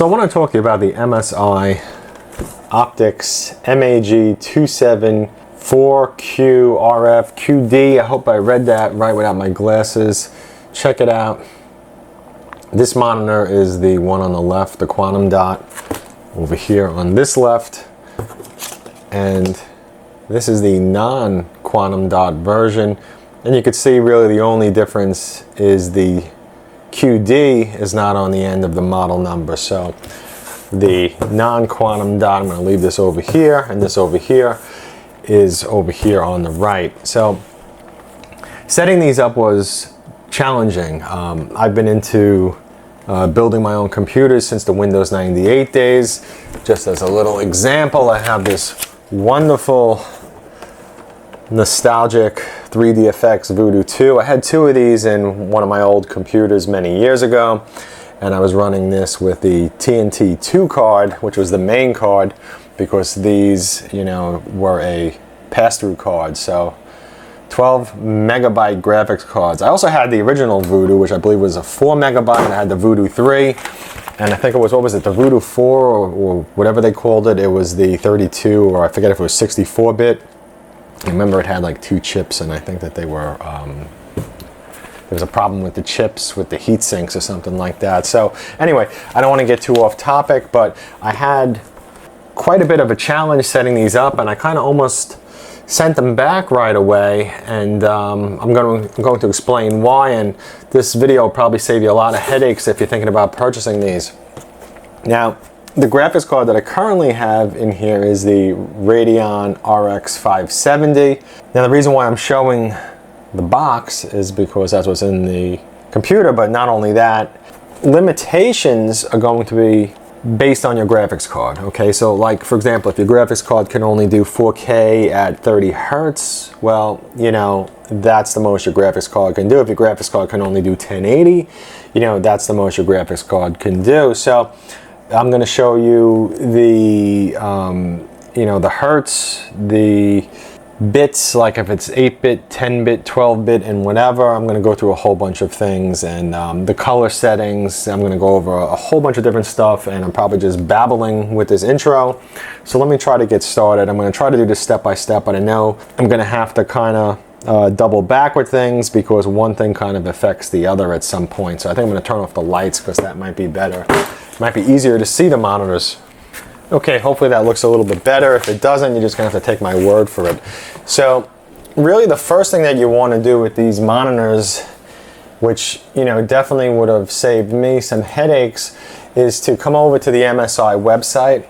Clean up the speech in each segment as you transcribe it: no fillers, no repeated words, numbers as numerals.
So I want to talk to you about the MSI Optix MAG274qrf QD. I hope I read that right without my glasses. Check it out. This monitor is the one on the left, the quantum dot, over here on this left. And this is the non-quantum dot version. And you can see really the only difference is the QD is not on the end of the model number. So the non-quantum dot, I'm going to leave this over here, and this over here is over here on the right. So setting these up was challenging. I've been into building my own computers since the Windows 98 days. Just as a little example, I have this wonderful nostalgic 3DFX Voodoo 2. I had two of these in one of my old computers many years ago, and I was running this with the TNT 2 card, which was the main card, because these, you know, were a pass-through card. So 12 megabyte graphics cards. I also had the original Voodoo, which I believe was a 4 megabyte, and I had the Voodoo 3, and I think it was, what was it, the Voodoo 4 or whatever they called it. It was the 32, or I forget if it was 64-bit. I remember it had like 2 chips, and I think that they were, there was a problem with the chips, with the heat sinks or something like that. So anyway, I don't want to get too off topic, but I had quite a bit of a challenge setting these up, and I kind of almost sent them back right away, and I'm going to explain why, and this video will probably save you a lot of headaches if you're thinking about purchasing these. Now, the graphics card that I currently have in here is the Radeon RX 570. Now, the reason why I'm showing the box is because that's what's in the computer, but not only that, limitations are going to be based on your graphics card. Okay, so like, for example, if your graphics card can only do 4K at 30 Hertz, well, you know, that's the most your graphics card can do. If your graphics card can only do 1080, you know, that's the most your graphics card can do. So I'm going to show you the, you know, the Hertz, the bits, like if it's 8-bit, 10-bit, 12-bit, and whatever. I'm going to go through a whole bunch of things, and the color settings. I'm going to go over a whole bunch of different stuff, and I'm probably just babbling with this intro. So let me try to get started. I'm going to try to do this step by step, but I know I'm going to have to kind of double back with things because one thing kind of affects the other at some point. So I think I'm going to turn off the lights because that might be better. It might be easier to see the monitors. Okay, hopefully that looks a little bit better. If it doesn't, you're just gonna have to take my word for it. So really the first thing that you want to do with these monitors, which, you know, definitely would have saved me some headaches, is to come over to the MSI website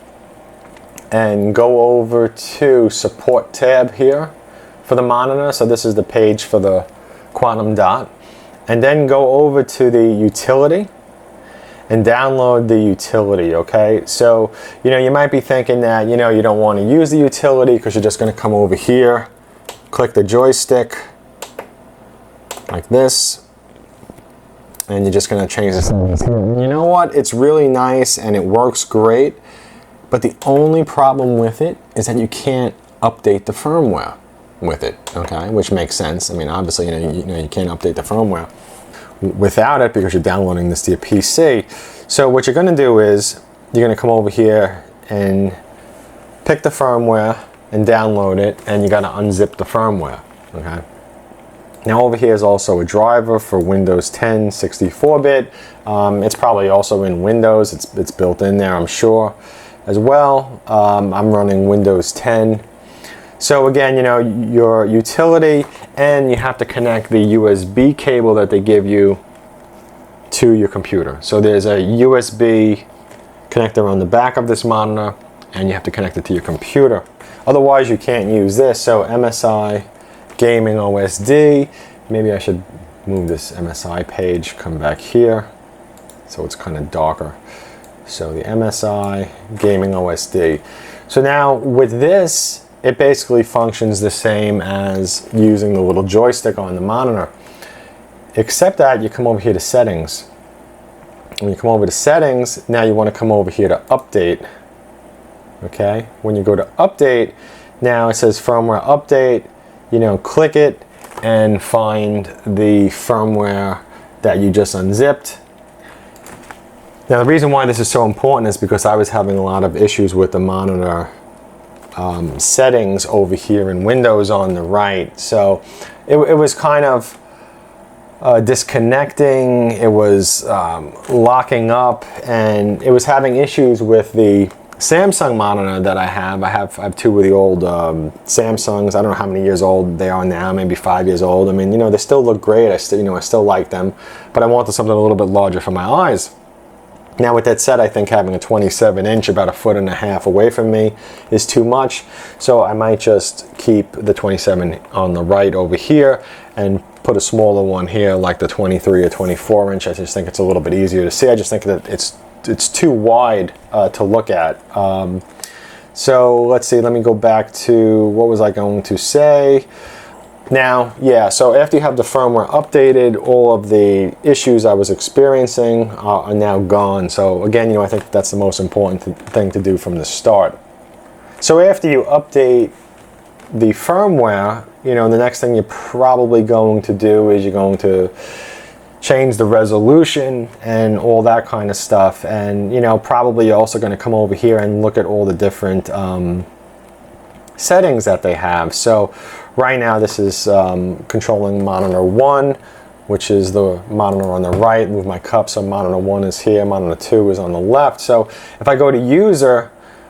and go over to support tab here for the monitor. So this is the page for the quantum dot, and then go over to the utility and download the utility. Okay, so you know, you might be thinking that, you know, you don't want to use the utility because you're just going to come over here, click the joystick like this, and you're just going to change the settings here. You know what, it's really nice and it works great, but the only problem with it is that you can't update the firmware with it. Okay, which makes sense. I mean, obviously, you know you can't update the firmware without it because you're downloading this to your PC. So what you're going to do is you're going to come over here and pick the firmware and download it, and you got to unzip the firmware. Okay. Now over here is also a driver for Windows 10 64-bit. It's probably also in Windows. It's built in there, I'm sure, as well. I'm running Windows 10. So again, you know, your utility, and you have to connect the USB cable that they give you to your computer. So there's a USB connector on the back of this monitor, and you have to connect it to your computer. Otherwise, you can't use this. So MSI Gaming OSD, maybe I should move this MSI page, come back here, so it's kind of darker. So the MSI Gaming OSD. So now with this, it basically functions the same as using the little joystick on the monitor, except that you come over here to settings. When you come over to settings, now you want to come over here to update. Okay, when you go to update, now it says firmware update. You know, click it and find the firmware that you just unzipped. Now the reason why this is so important is because I was having a lot of issues with the monitor settings over here in Windows on the right. So it was kind of disconnecting, it was locking up, and it was having issues with the Samsung monitor that I have. I have two of the old Samsungs. I don't know how many years old they are now, maybe 5 years old. I mean, you know, they still look great. I still like them, but I wanted something a little bit larger for my eyes. Now with that said, I think having a 27-inch about 1.5 feet away from me is too much, so I might just keep the 27 on the right over here and put a smaller one here, like the 23 or 24-inch. I just think it's a little bit easier to see. I just think that it's too wide to look at. So let's see, let me go back to, what was I going to say? Now, yeah, so after you have the firmware updated, all of the issues I was experiencing are now gone. So again, you know, I think that's the most important thing to do from the start. So after you update the firmware, you know, the next thing you're probably going to do is you're going to change the resolution and all that kind of stuff. And, you know, probably you're also going to come over here and look at all the different settings that they have. So right now this is controlling monitor 1, which is the monitor on the right. Move my cup, so monitor 1 is here, monitor 2 is on the left. So if I go to user,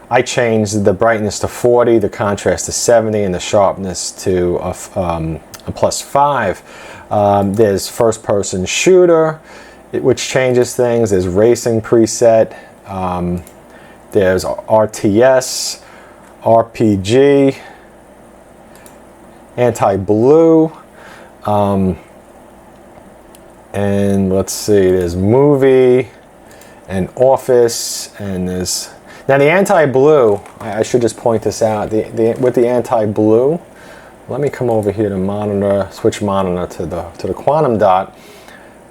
I change the brightness to 40, the contrast to 70, and the sharpness to a +5. There's first person shooter, which changes things. There's racing preset. There's RTS, RPG, anti-blue, and let's see, there's movie and office, and there's, now the anti-blue, I should just point this out, with the anti-blue, let me come over here to monitor, switch monitor to the quantum dot.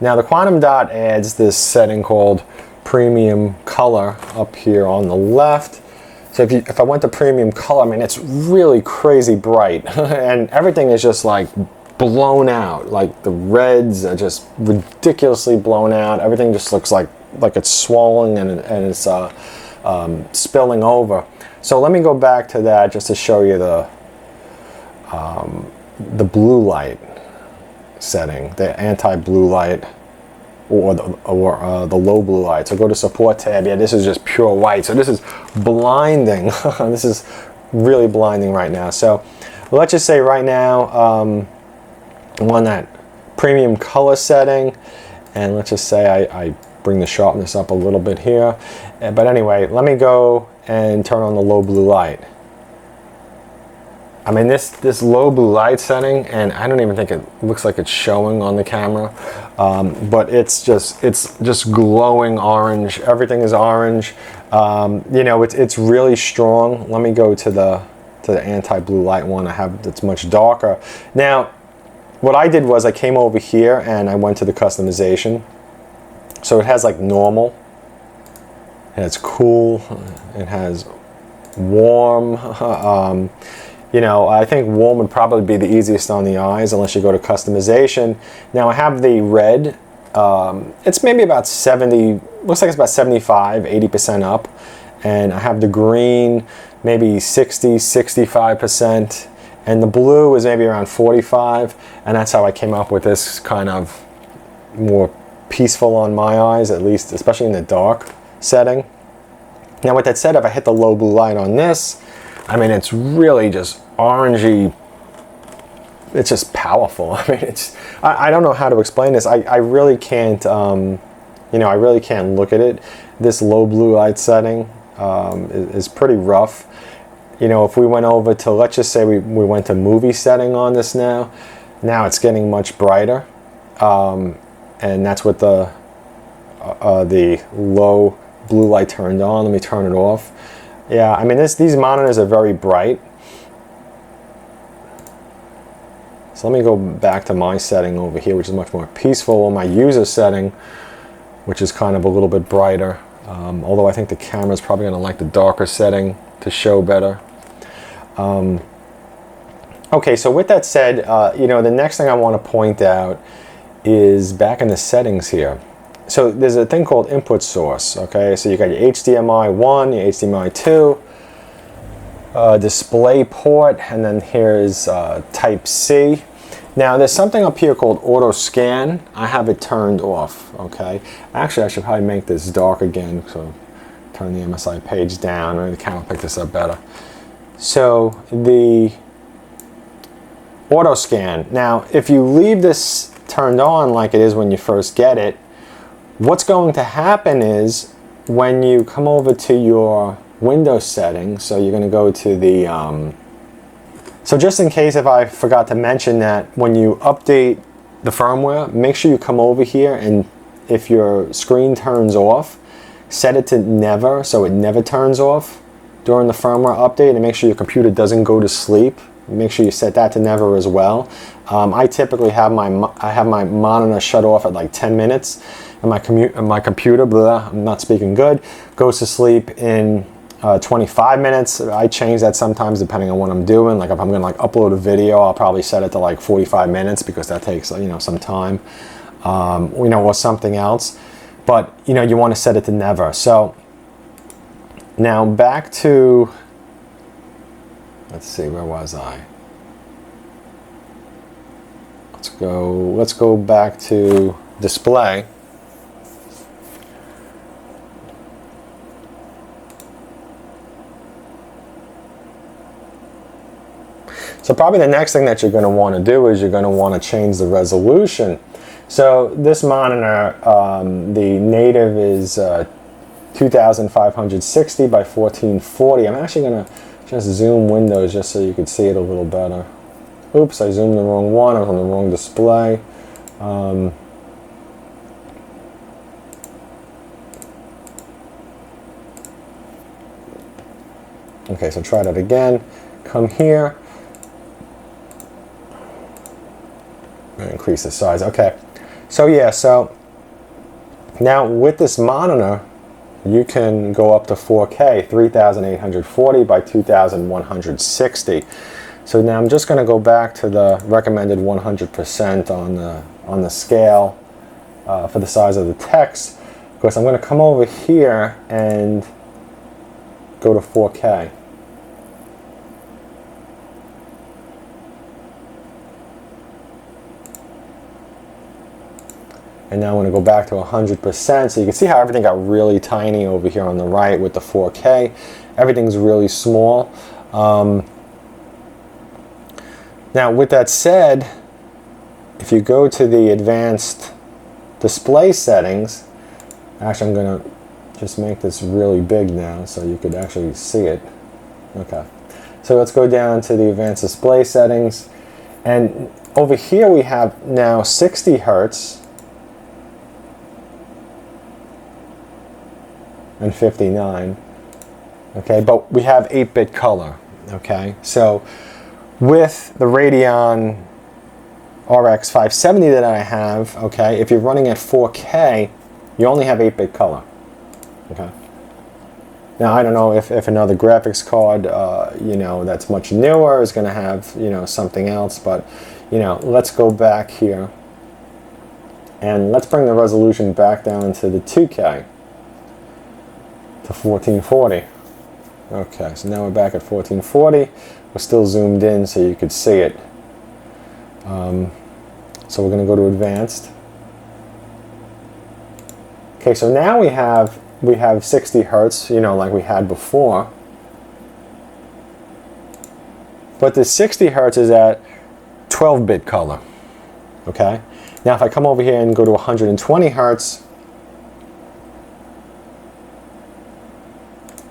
Now the quantum dot adds this setting called premium color up here on the left. So if I went to premium color, I mean, it's really crazy bright and everything is just like blown out. Like the reds are just ridiculously blown out. Everything just looks like it's swollen and it's spilling over. So let me go back to that just to show you the blue light setting, the anti-blue light, or the low blue light. So go to support tab. Yeah, this is just pure white. So this is blinding. This is really blinding right now. So let's just say right now I'm on that premium color setting, and let's just say I bring the sharpness up a little bit here. But anyway, let me go and turn on the low blue light. I mean, this low blue light setting, and I don't even think it looks like it's showing on the camera, but it's just glowing orange. Everything is orange. You know, it's really strong. Let me go to the anti-blue light one. I have that's much darker. Now, what I did was I came over here and I went to the customization. So it has like normal. It has cool. It has warm. You know, I think warm would probably be the easiest on the eyes unless you go to customization. Now I have the red. It's maybe about 70, looks like it's about 75, 80% up. And I have the green, maybe 60, 65%. And the blue is maybe around 45. And that's how I came up with this kind of more peaceful on my eyes, at least, especially in the dark setting. Now with that said, if I hit the low blue light on this, I mean, it's really just orangey. It's just powerful. I mean, I don't know how to explain this. I really can't, you know, I really can't look at it. This low blue light setting is pretty rough. You know, if we went over to, let's just say we went to movie setting on this now it's getting much brighter. And that's with the low blue light turned on. Let me turn it off. Yeah, I mean, these monitors are very bright. So let me go back to my setting over here, which is much more peaceful, or my user setting, which is kind of a little bit brighter. Although I think the camera is probably going to like the darker setting to show better. Okay, so with that said, you know, the next thing I want to point out is back in the settings here. so there's a thing called input source, okay? So you got your HDMI 1, your HDMI 2, display port, and then here's type C. Now there's something up here called auto scan. I have it turned off, okay? Actually, I should probably make this dark again, so turn the MSI page down, or the camera will pick this up better. So the auto scan. Now, if you leave this turned on like it is when you first get it, what's going to happen is when you come over to your Windows settings, so you're going to go to the, so just in case if I forgot to mention that, when you update the firmware, make sure you come over here, and if your screen turns off, set it to never, so it never turns off during the firmware update, and make sure your computer doesn't go to sleep. Make sure you set that to never as well. I typically have my monitor shut off at like 10 minutes, and my computer, blah, I'm not speaking good, goes to sleep in 25 minutes. I change that sometimes depending on what I'm doing. Like if I'm gonna like upload a video, I'll probably set it to like 45 minutes because that takes, you know, some time, you know, or something else. But you know, you want to set it to never. So now back to, let's see, where was I? Let's go back to display. So probably the next thing that you're going to want to do is you're going to want to change the resolution. So this monitor, the native is 2560 by 1440. I'm actually going to just zoom Windows just so you could see it a little better. Oops, I zoomed the wrong one. I was on the wrong display. Okay, so try that again. Come here. Increase the size. Okay, so yeah, so now with this monitor you can go up to 4K, 3840 by 2160. So now I'm just going to go back to the recommended 100% on the scale for the size of the text. Of course, I'm going to come over here and go to 4K. And now I'm going to go back to 100%. So you can see how everything got really tiny over here on the right with the 4K. Everything's really small. Now with that said, if you go to the advanced display settings, actually I'm going to just make this really big now so you could actually see it. Okay. So let's go down to the advanced display settings. And over here we have now 60 Hertz. And 59, okay, but we have 8-bit color, okay? So with the Radeon RX 570 that I have, okay, if you're running at 4K, you only have 8-bit color, okay? Now I don't know if another graphics card, you know, that's much newer is gonna have, you know, something else, but, you know, let's go back here and let's bring the resolution back down to the 2K. 1440. Okay, so now we're back at 1440. We're still zoomed in so you could see it. So we're going to go to advanced. Okay, so now we have 60 Hertz, you know, like we had before. But the 60 Hertz is at 12-bit color. Okay. Now if I come over here and go to 120 Hertz.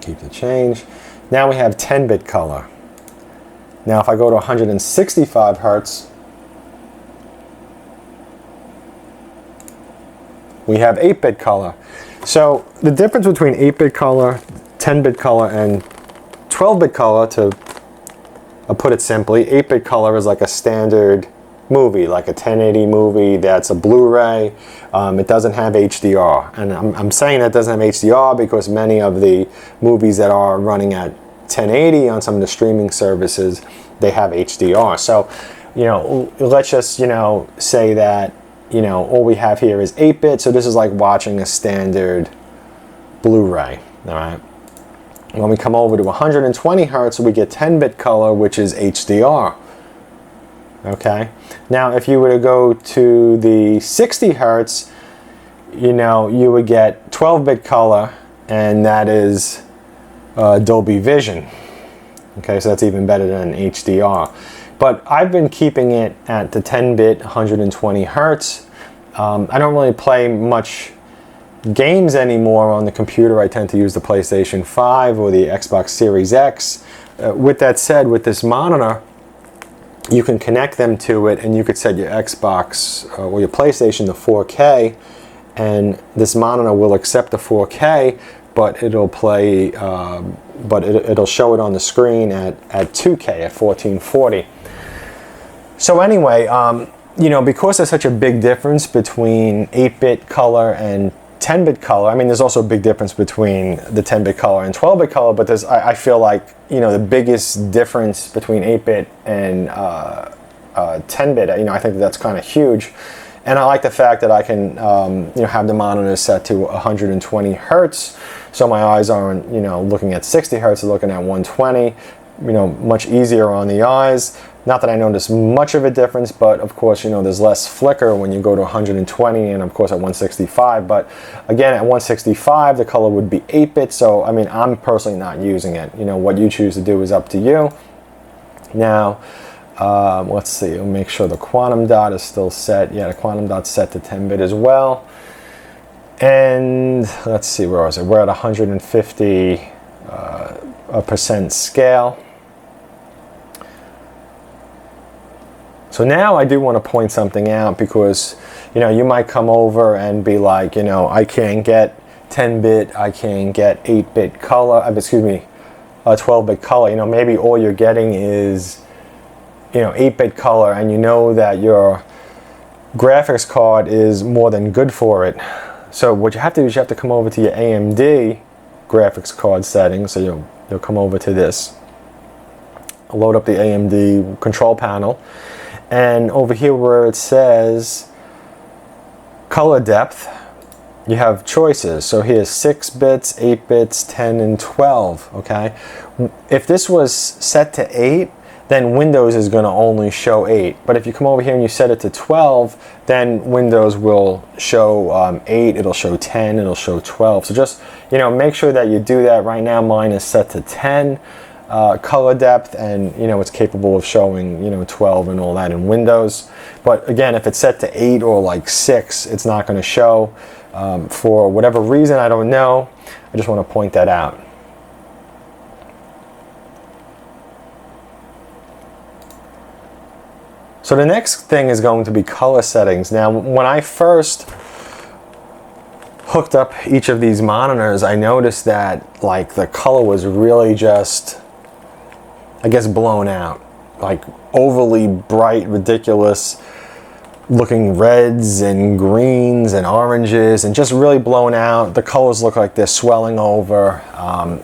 Keep the change. Now we have 10-bit color. Now if I go to 165 Hertz, we have 8-bit color. So the difference between 8-bit color, 10-bit color, and 12-bit color, to put it simply, 8-bit color is like a standard movie, like a 1080 movie that's a Blu-ray. It doesn't have HDR, and I'm saying that doesn't have HDR because many of the movies that are running at 1080 on some of the streaming services, they have HDR. So, you know, let's just, you know, say that you know, all we have here is 8-bit, so this is like watching a standard Blu-ray, all right? When we come over to 120 hertz, we get 10-bit color, which is HDR. Okay. Now, if you were to go to the 60 hertz, you know, you would get 12-bit color, and that is Dolby Vision. Okay, so that's even better than HDR. But I've been keeping it at the 10-bit, 120 hertz. I don't really play much games anymore on the computer. I tend to use the PlayStation 5 or the Xbox Series X. With that said, with this monitor, you can connect them to it, and you could set your Xbox or your PlayStation to 4K, and this monitor will accept the 4K, but it'll play, it'll show it on the screen at 2K, at 1440. So anyway, you know, because there's such a big difference between 8-bit color and 10-bit color, I mean, there's also a big difference between the 10-bit color and 12-bit color, but there's, I feel like, you know, the biggest difference between 8-bit and 10-bit, you know, I think that's kind of huge. And I like the fact that I can, you know, have the monitor set to 120 hertz, so my eyes aren't, you know, looking at 60 hertz, they're looking at 120, you know, much easier on the eyes. Not that I notice much of a difference, but of course, you know, there's less flicker when you go to 120 and of course at 165. But again, at 165, the color would be 8-bit. So, I mean, I'm personally not using it. You know, what you choose to do is up to you. Now, let's see, we'll make sure the quantum dot is still set. Yeah, the quantum dot's set to 10-bit as well. And let's see, where is it? We're at 150% scale. So now I do want to point something out, because, you know, you might come over and be like, you know, I can't get 10-bit, I can't get 8-bit color, excuse me, 12-bit color. You know, maybe all you're getting is, you know, 8-bit color, and you know that your graphics card is more than good for it. So what you have to do is you have to come over to your AMD graphics card settings. So you'll come over to this, load up the AMD control panel, and over here where it says color depth, you have choices. So here's 6 bits, 8 bits, 10, and 12, okay? If this was set to 8, then Windows is going to only show 8. But if you come over here and you set it to 12, then Windows will show 8, it'll show 10, it'll show 12. So just, you know, make sure that you do that. Right now mine is set to 10 color depth, and, you know, it's capable of showing, you know, 12 and all that in Windows. But again, if it's set to 8 or like 6, it's not going to show. For whatever reason, I don't know. I just want to point that out. So the next thing is going to be color settings. Now, when I first hooked up each of these monitors, I noticed that, like, the color was really just, I guess, blown out. Like, overly bright, ridiculous looking reds and greens and oranges, and just really blown out. The colors look like they're swelling over.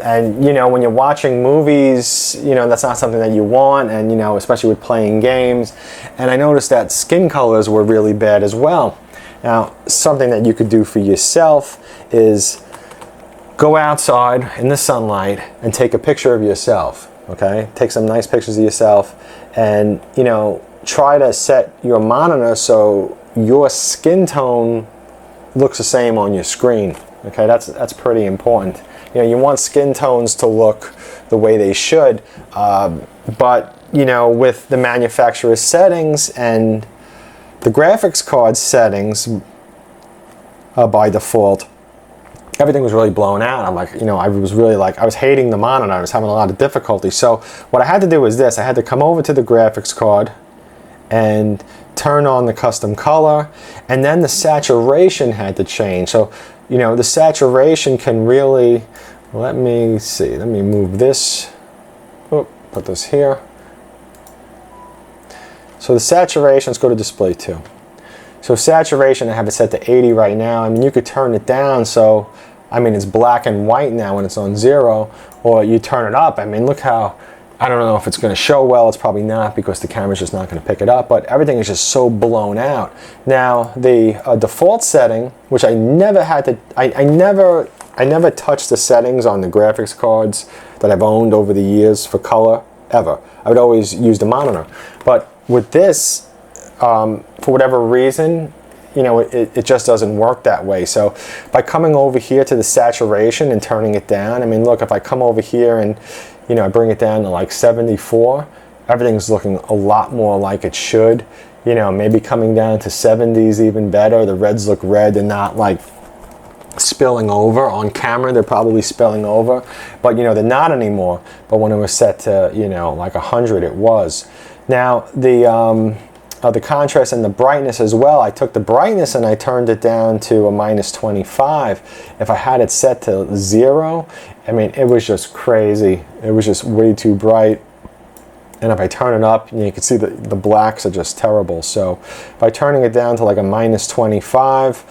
And, you know, when you're watching movies, you know, that's not something that you want, and, you know, especially with playing games. And I noticed that skin colors were really bad as well. Now, something that you could do for yourself is go outside in the sunlight and take a picture of yourself, okay? Take some nice pictures of yourself, and, you know, try to set your monitor so your skin tone looks the same on your screen. Okay, that's pretty important. You know, you want skin tones to look the way they should, but, you know, with the manufacturer's settings and the graphics card settings by default, everything was really blown out. I'm like, you know, I was hating the monitor. I was having a lot of difficulty. So what I had to do was this. I had to come over to the graphics card and turn on the custom color, and then the saturation had to change. So, you know, the saturation can really, let me see, let me move this, put this here. So the saturation, let's go to display 2. So saturation, I have it set to 80 right now. I mean, you could turn it down, so, I mean, it's black and white now when it's on 0, or you turn it up. I mean, look how I don't know if it's going to show well. It's probably not because the camera's just not going to pick it up, but everything is just so blown out. Now, the default setting, which I never had to, I never touched the settings on the graphics cards that I've owned over the years for color, ever. I would always use the monitor. But with this, for whatever reason, you know, it just doesn't work that way. So by coming over here to the saturation and turning it down, I mean, look, if I come over here and, you know, I bring it down to like 74, everything's looking a lot more like it should. You know, maybe coming down to 70s even better. The reds look red and not like spilling over. On camera they're probably spilling over, but you know, they're not anymore. But when it was set to, you know, like 100, it was. Now the contrast and the brightness as well, I took the brightness and I turned it down to a -25. If I had it set to 0, I mean, it was just crazy. It was just way too bright. And if I turn it up, you can see the blacks are just terrible. So by turning it down to like a -25,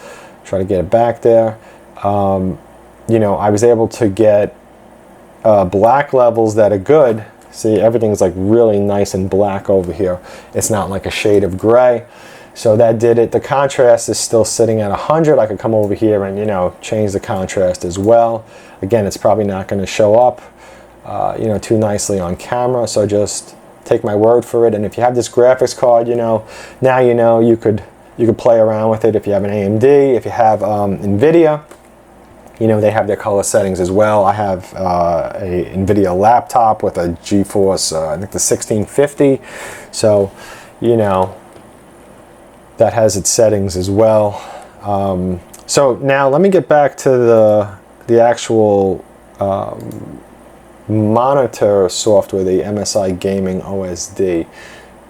try to get it back there, you know, I was able to get black levels that are good. See, everything's like really nice and black over here. It's not like a shade of gray. So that did it. The contrast is still sitting at 100. I could come over here and, you know, change the contrast as well. Again, it's probably not going to show up, you know, too nicely on camera. So just take my word for it. And if you have this graphics card, you know, now you know you could play around with it. If you have an AMD, if you have NVIDIA, you know, they have their color settings as well. I have a NVIDIA laptop with a GeForce, I think the 1650. So, you know, that has its settings as well. So now let me get back to the actual monitor software, the MSI Gaming OSD.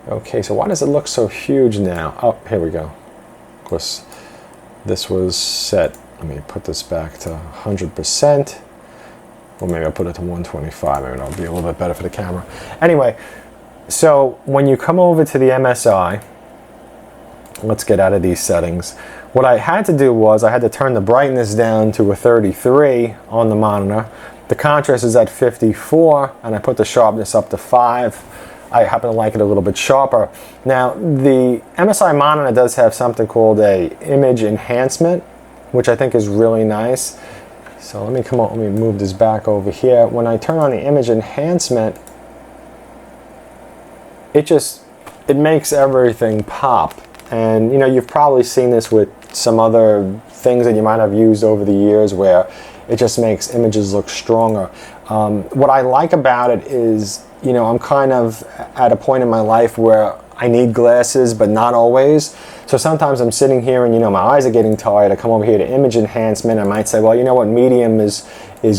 Okay, so why does it look so huge now? Oh, here we go. Of course, this was set. Let me put this back to 100%. Or maybe I'll put it to 125. Maybe that'll be a little bit better for the camera. Anyway, so when you come over to the MSI, let's get out of these settings. What I had to do was I had to turn the brightness down to a 33 on the monitor. The contrast is at 54, and I put the sharpness up to 5. I happen to like it a little bit sharper. Now, the MSI monitor does have something called a image enhancement, which I think is really nice. So let me move this back over here. When I turn on the image enhancement, it makes everything pop. And you know, you've probably seen this with some other things that you might have used over the years where it just makes images look stronger. What I like about it is, you know, I'm kind of at a point in my life where I need glasses, but not always. So sometimes I'm sitting here and, you know, my eyes are getting tired. I come over here to image enhancement. I might say, well, you know what, medium is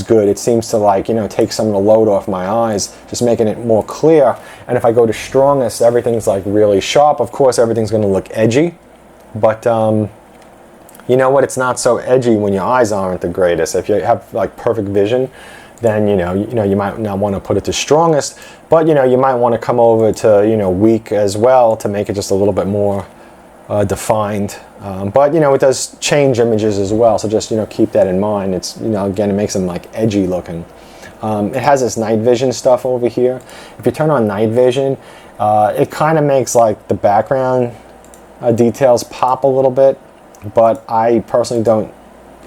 good. It seems to, like, you know, take some of the load off my eyes, just making it more clear. And if I go to strongest, everything's like really sharp. Of course, everything's going to look edgy, but you know what? It's not so edgy when your eyes aren't the greatest. If you have like perfect vision, then you might not want to put it to strongest, but you know, you might want to come over to, you know, weak as well to make it just a little bit more defined. But you know, it does change images as well, so just, you know, keep that in mind. It's, you know, again, it makes them like edgy looking. It has this night vision stuff over here. If you turn on night vision, it kind of makes like the background details pop a little bit, but I personally don't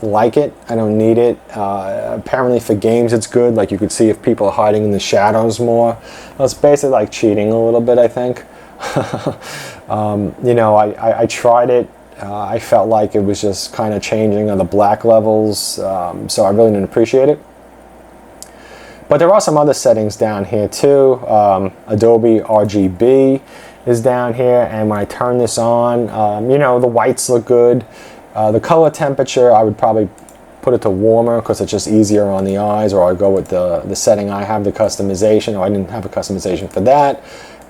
like it. I don't need it. Apparently for games it's good. Like, you could see if people are hiding in the shadows more. Well, it's basically like cheating a little bit, I think. You know, I tried it. I felt like it was just kind of changing the black levels, so I really didn't appreciate it. But there are some other settings down here too. Adobe RGB is down here, and when I turn this on, you know, the whites look good. The color temperature, I would probably put it to warmer because it's just easier on the eyes, or I'd go with the setting I have, the customization, or I didn't have a customization for that.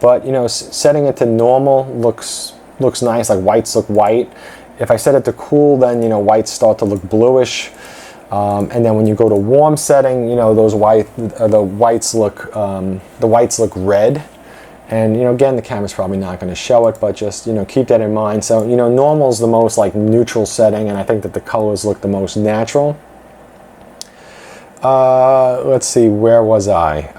But you know, setting it to normal looks nice, like whites look white. If I set it to cool, then, you know, whites start to look bluish. And then when you go to warm setting, you know, the whites look red. And you know, again, the camera's probably not going to show it, but just, you know, keep that in mind. So, you know, normal is the most like neutral setting, and I think that the colors look the most natural. Let's see, where was I?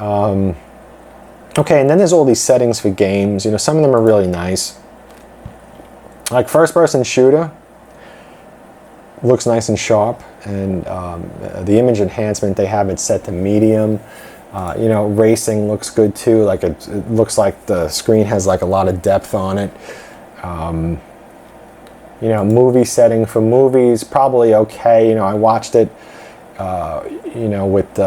Okay, and then there's all these settings for games. You know, some of them are really nice. Like first-person shooter looks nice and sharp, and the image enhancement, they have it set to medium. You know, racing looks good too. Like it looks like the screen has like a lot of depth on it. You know, movie setting for movies, probably okay. You know, I watched it, you know, with,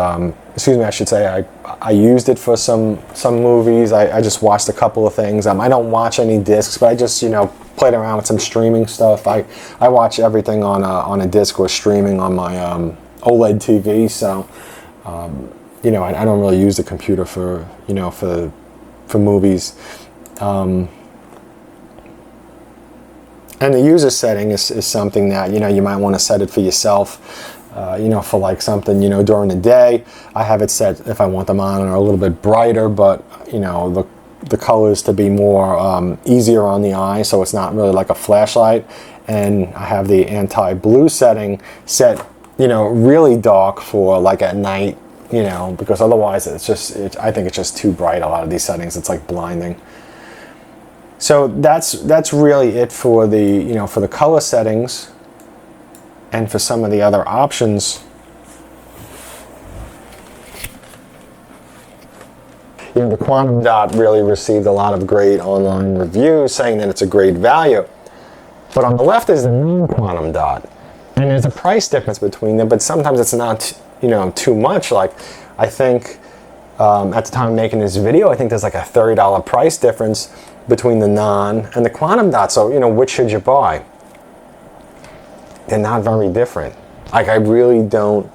excuse me, I should say, I used it for some movies. I just watched a couple of things. I don't watch any discs, but I just, you know, played around with some streaming stuff. I watch everything on a disc or streaming on my OLED TV, so, you know, I don't really use the computer for, you know, for movies. And the user setting is something that, you know, you might want to set it for yourself, you know, for like something, you know, during the day. I have it set if I want the monitor a little bit brighter, but, you know, the colors to be more easier on the eye, so it's not really like a flashlight. And I have the anti-blue setting set, you know, really dark for like at night, you know, because otherwise it's just, I think it's just too bright. A lot of these settings, it's like blinding. So that's really it for the, you know, for the color settings. And for some of the other options, you know, the Quantum Dot really received a lot of great online reviews saying that it's a great value. But on the left is the non-Quantum Dot, and there's a price difference between them, but sometimes it's not, you know, too much. Like, I think at the time of making this video, I think there's like a $30 price difference between the non and the Quantum Dot. So, you know, which should you buy? They're not very different. Like, I really don't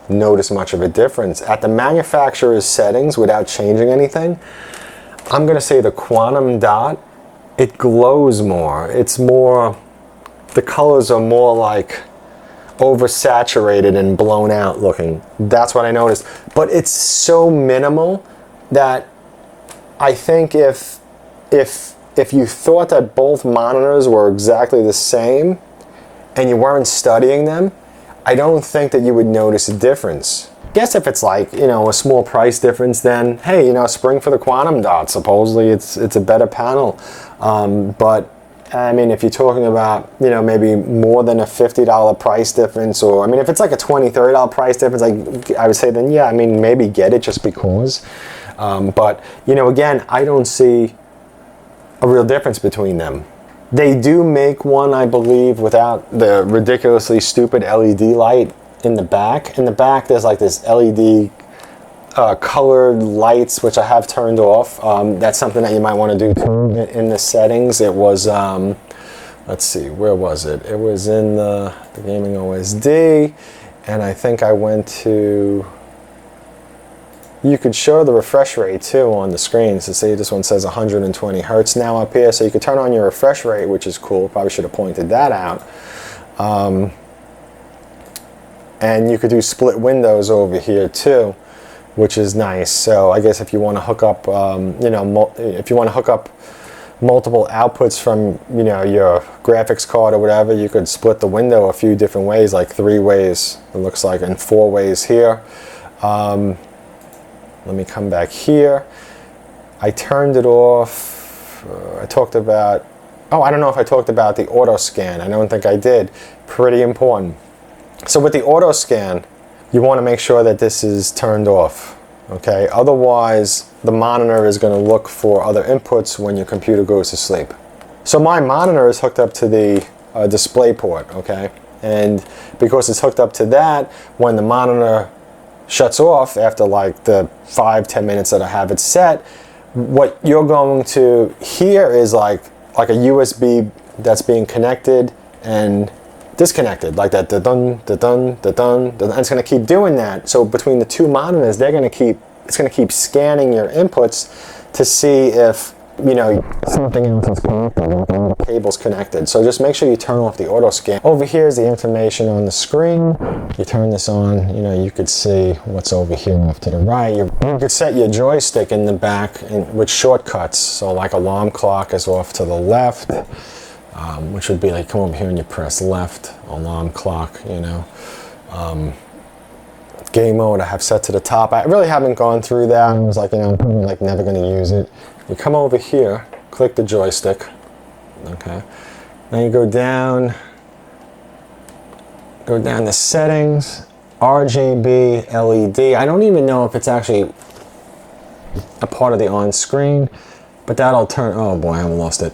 notice much of a difference. At the manufacturer's settings, without changing anything, I'm gonna say the Quantum Dot, it glows more. It's more, the colors are more like oversaturated and blown out looking. That's what I noticed. But it's so minimal that I think if you thought that both monitors were exactly the same and you weren't studying them, I don't think that you would notice a difference. I guess if it's like, you know, a small price difference, then hey, you know, spring for the Quantum Dot. Supposedly it's a better panel. But I mean, if you're talking about, you know, maybe more than a $50 price difference, or I mean, if it's like a $20, $30 price difference, like I would say, then yeah, I mean, maybe get it just because. But, you know, again, I don't see a real difference between them. They do make one, I believe, without the ridiculously stupid LED light in the back. In the back, there's like this LED colored lights, which I have turned off. That's something that you might want to do too in the settings. It was, let's see, where was it? It was in the gaming OSD, and I think I went to, you could show the refresh rate too on the screen. So see, this one says 120 Hertz now up here, so you could turn on your refresh rate, which is cool. Probably should have pointed that out. And you could do split windows over here too, which is nice. So I guess if you want to hook up, you know, if you want to hook up multiple outputs from, you know, your graphics card or whatever, you could split the window a few different ways, like 3 ways, it looks like, and 4 ways here. Let me come back here. I turned it off. I talked about, oh, I don't know if I talked about the auto scan. I don't think I did. Pretty important. So with the auto scan, you want to make sure that this is turned off, okay? Otherwise, the monitor is going to look for other inputs when your computer goes to sleep. So my monitor is hooked up to the display port, okay? And because it's hooked up to that, when the monitor shuts off after like the 5-10 minutes that I have it set, what you're going to hear is like a USB that's being connected and disconnected, like that da-dun, da-dun, da-dun, da-dun, and it's going to keep doing that. So between the two monitors, it's going to keep scanning your inputs to see if, you know, something else is connected, like all the cables connected. So just make sure you turn off the auto scan. Over here is the information on the screen. You turn this on, you know, you could see what's over here off to the right. You could set your joystick in the back with shortcuts. So like alarm clock is off to the left, which would be like, come over here and you press left, alarm clock, you know. game mode I have set to the top. I really haven't gone through that. I was like, you know, I'm probably like never going to use it. You come over here, click the joystick. Okay. Then you go down to settings, RGB, LED. I don't even know if it's actually a part of the on-screen, but that'll turn, oh boy, I lost it.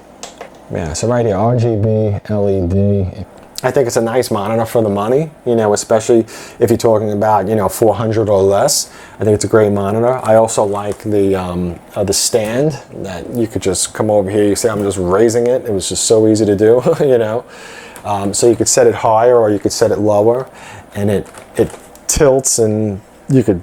Yeah, so right here, RGB, LED. I think it's a nice monitor for the money, you know, especially if you're talking about, you know, 400 or less. I think it's a great monitor. I also like the stand that you could just come over here. You see, I'm just raising it. It was just so easy to do, you know. So you could set it higher or you could set it lower, and it tilts, and you could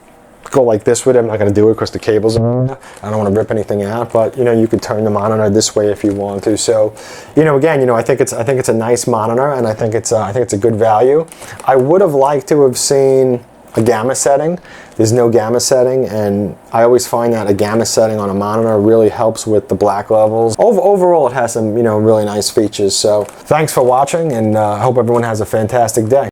go like this with it. I'm not going to do it because the cables are, I don't want to rip anything out, but you know, you could turn the monitor this way if you want to. So, you know, again, you know, I think it's a nice monitor, and I think it's a good value. I would have liked to have seen a gamma setting. There's no gamma setting, and I always find that a gamma setting on a monitor really helps with the black levels. Overall, it has some, you know, really nice features. So thanks for watching, and I hope everyone has a fantastic day.